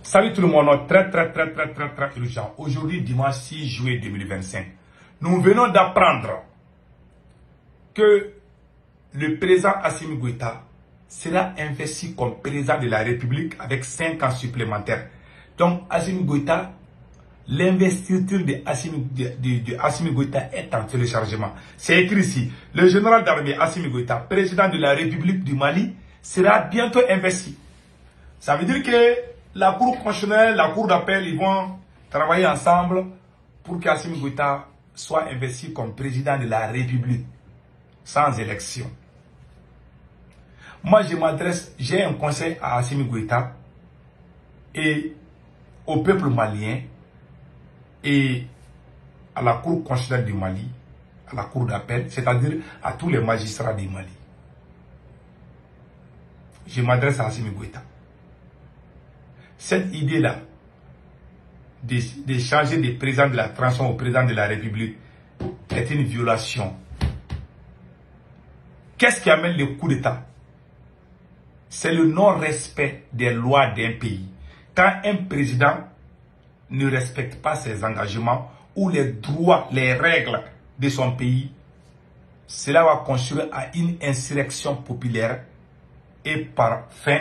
Salut tout le monde, très urgent. Aujourd'hui, dimanche 6 juillet 2025, nous venons d'apprendre que le président Assimi Goïta sera investi comme président de la République avec 5 ans supplémentaires. Donc, Assimi Goïta, l'investiture de Assimi Goïta est en téléchargement. C'est écrit ici. Le général d'armée Assimi Goïta, président de la République du Mali, sera bientôt investi. Ça veut dire que la Cour constitutionnelle, la Cour d'appel, ils vont travailler ensemble pour qu'Assimi Goïta soit investi comme président de la République, sans élection. Moi, j'ai un conseil à Assimi Goïta et au peuple malien et à la Cour constitutionnelle du Mali, à la Cour d'appel, c'est-à-dire à tous les magistrats du Mali. Je m'adresse à Assimi Goïta. Cette idée-là, de changer de président de la transition au président de la République, est une violation. Qu'est-ce qui amène le coup d'État? C'est le non-respect des lois d'un pays. Quand un président ne respecte pas ses engagements ou les droits, les règles de son pays, cela va conduire à une insurrection populaire et enfin,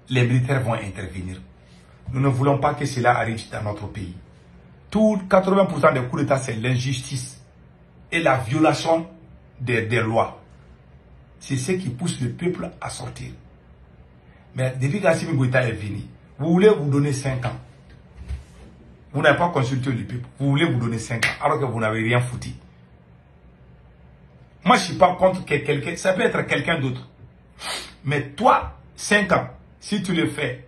les militaires vont intervenir. Nous ne voulons pas que cela arrive dans notre pays. 80% des coups d'État, c'est l'injustice et la violation des lois. C'est ce qui pousse le peuple à sortir. Mais depuis qu'Assimi Goïta est venu, vous voulez vous donner 5 ans. Vous n'avez pas consulté le peuple. Vous voulez vous donner 5 ans alors que vous n'avez rien foutu. Moi, je ne suis pas contre que quelqu'un. Ça peut être quelqu'un d'autre. Mais toi, 5 ans, si tu le fais,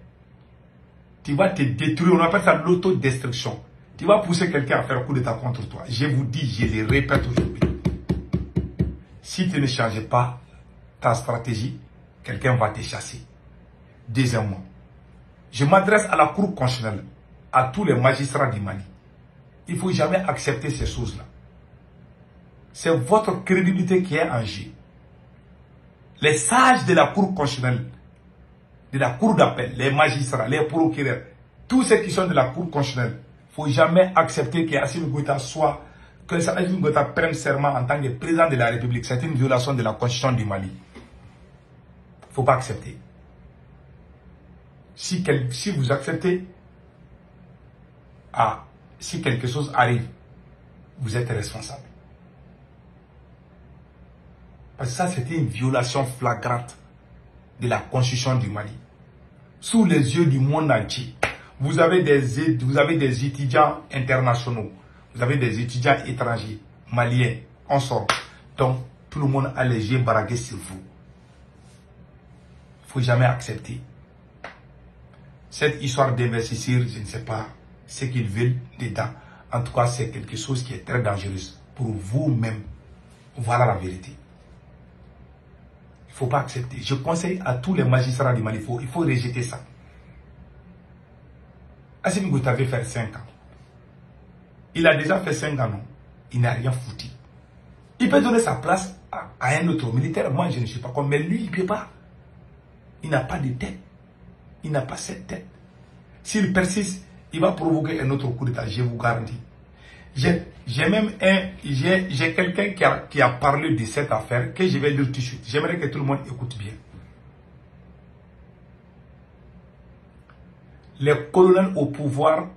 tu vas te détruire. On appelle ça l'autodestruction. Tu vas pousser quelqu'un à faire un coup d'État contre toi. Je vous dis, je le répète aujourd'hui. Si tu ne changes pas ta stratégie, quelqu'un va te chasser. Deuxièmement, je m'adresse à la Cour constitutionnelle, à tous les magistrats du Mali. Il ne faut jamais accepter ces choses-là. C'est votre crédibilité qui est en jeu. Les sages de la Cour constitutionnelle, de la Cour d'appel, les magistrats, les procureurs, tous ceux qui sont de la Cour constitutionnelle, il ne faut jamais accepter que Assimi Goïta Assimi Goïta prenne serment en tant que président de la République. C'est une violation de la Constitution du Mali. Il ne faut pas accepter. Si vous acceptez, si quelque chose arrive, vous êtes responsable. Parce que ça, c'était une violation flagrante de la Constitution du Mali. Sous les yeux du monde entier, vous avez des étudiants internationaux, vous avez des étudiants étrangers, maliens, on sort. Donc, tout le monde a les yeux baraqués sur vous. Il ne faut jamais accepter. Cette histoire d'investisseur, je ne sais pas ce qu'ils veulent dedans. En tout cas, c'est quelque chose qui est très dangereux pour vous-même. Voilà la vérité. Il ne faut pas accepter. Je conseille à tous les magistrats du Mali, il faut rejeter ça. Assimi Goïta avait fait 5 ans. Il a déjà fait 5 ans, non? Il n'a rien foutu. Il peut donner sa place à un autre militaire. Moi, je ne suis pas comme, mais lui, il ne peut pas. Il n'a pas de tête. Il n'a pas cette tête. S'il persiste, il va provoquer un autre coup d'État, je vous garantis. J'ai quelqu'un qui a parlé de cette affaire que je vais lire tout de suite. J'aimerais que tout le monde écoute bien. Les colonels au pouvoir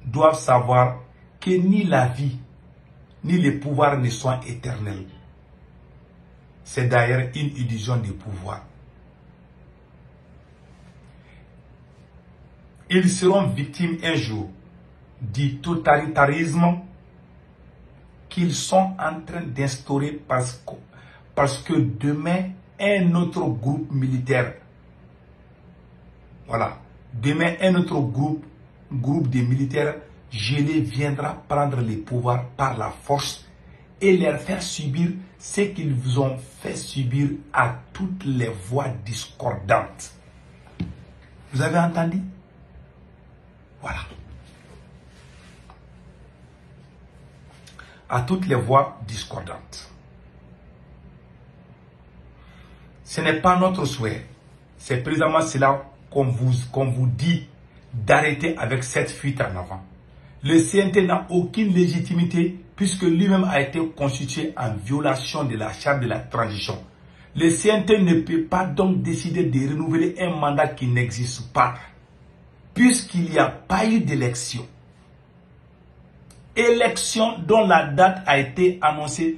doivent savoir que ni la vie, ni le pouvoir ne sont éternels. C'est d'ailleurs une illusion de pouvoir. Ils seront victimes un jour du totalitarisme qu'ils sont en train d'instaurer parce que demain, un autre groupe militaire, voilà, demain un autre groupe de militaires gelés viendra prendre le pouvoir par la force et leur faire subir ce qu'ils vous ont fait subir à toutes les voix discordantes. Vous avez entendu? Voilà. À toutes les voix discordantes. Ce n'est pas notre souhait. C'est précisément cela qu'on vous dit d'arrêter avec cette fuite en avant. Le CNT n'a aucune légitimité puisque lui-même a été constitué en violation de la charte de la transition. Le CNT ne peut pas donc décider de renouveler un mandat qui n'existe pas, puisqu'il n'y a pas eu d'élection. Élection dont la date a été annoncée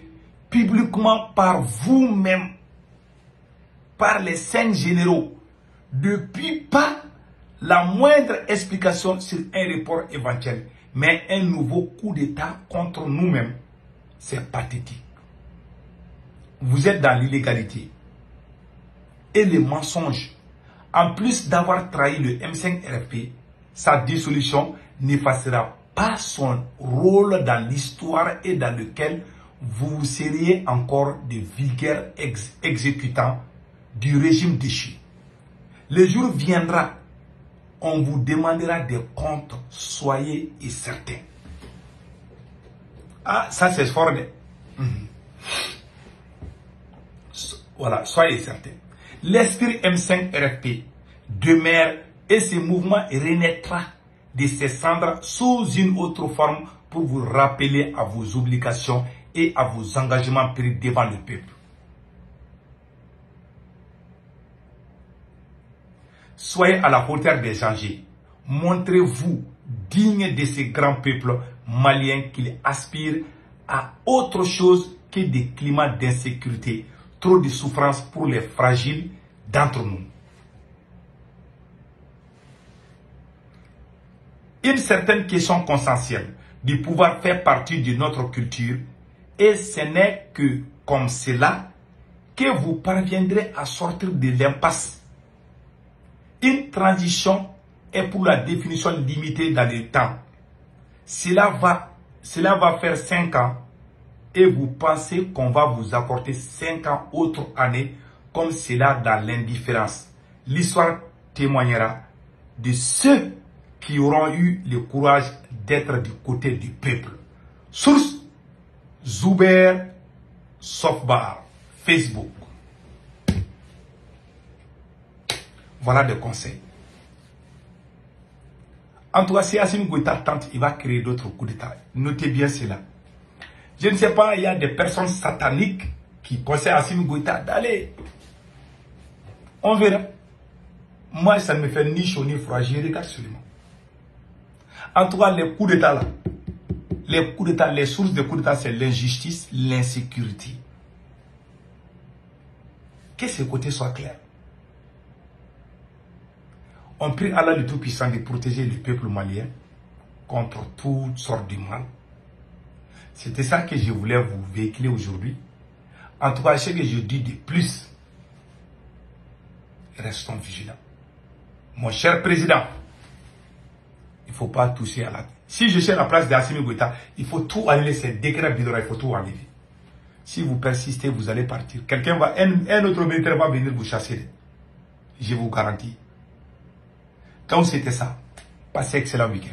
publiquement par vous-même, par les 5 généraux, depuis pas la moindre explication sur un report éventuel, mais un nouveau coup d'État contre nous-mêmes. C'est pathétique. Vous êtes dans l'illégalité et les mensonges. En plus d'avoir trahi le M5-RFP, sa dissolution n'effacera pas son rôle dans l'histoire et dans lequel vous seriez encore de vulgaires exécutants du régime déchu. Le jour viendra, on vous demandera des comptes, soyez certains. Ah, ça c'est fort. Voilà, soyez certains. L'esprit M5-RFP demeure et ce mouvement renaîtra de ses cendres sous une autre forme pour vous rappeler à vos obligations et à vos engagements pris devant le peuple. Soyez à la hauteur des enjeux. Montrez-vous digne de ce grand peuple malien qui aspire à autre chose que des climats d'insécurité, trop de souffrance pour les fragiles d'entre nous. Une certaine question consensuelle du pouvoir fait partie de notre culture et ce n'est que comme cela que vous parviendrez à sortir de l'impasse. Une transition est pour la définition limitée dans le temps. Cela va faire 5 ans et vous pensez qu'on va vous apporter 5 ans autres années comme cela dans l'indifférence. L'histoire témoignera de ceux qui auront eu le courage d'être du côté du peuple. Source Zuber Softbar, Facebook. Voilà des conseils. En tout cas, si Assimi Goïta tente, il va créer d'autres coups d'État. Notez bien cela. Je ne sais pas, il y a des personnes sataniques qui conseillent à Assimi Goïta d'aller. On verra. Moi, ça ne me fait ni chaud ni froid. Je regarde seulement. En tout cas, les coups d'État là, les coups d'État, les sources de coups d'État, c'est l'injustice, l'insécurité. Que ces côtés soient clairs. On prie Allah le Tout-Puissant de protéger le peuple malien contre toutes sortes de mal. C'était ça que je voulais vous véhiculer aujourd'hui. En tout cas, ce que je dis de plus, restons vigilants. Mon cher président, il ne faut pas toucher à la... Si je suis à la place d'Assimi Goïta, il faut tout annuler, ces décrets bidons, il faut tout enlever. Si vous persistez, vous allez partir. Quelqu'un va, un autre militaire va venir vous chasser. Je vous garantis. Donc c'était ça. Passez excellent week-end.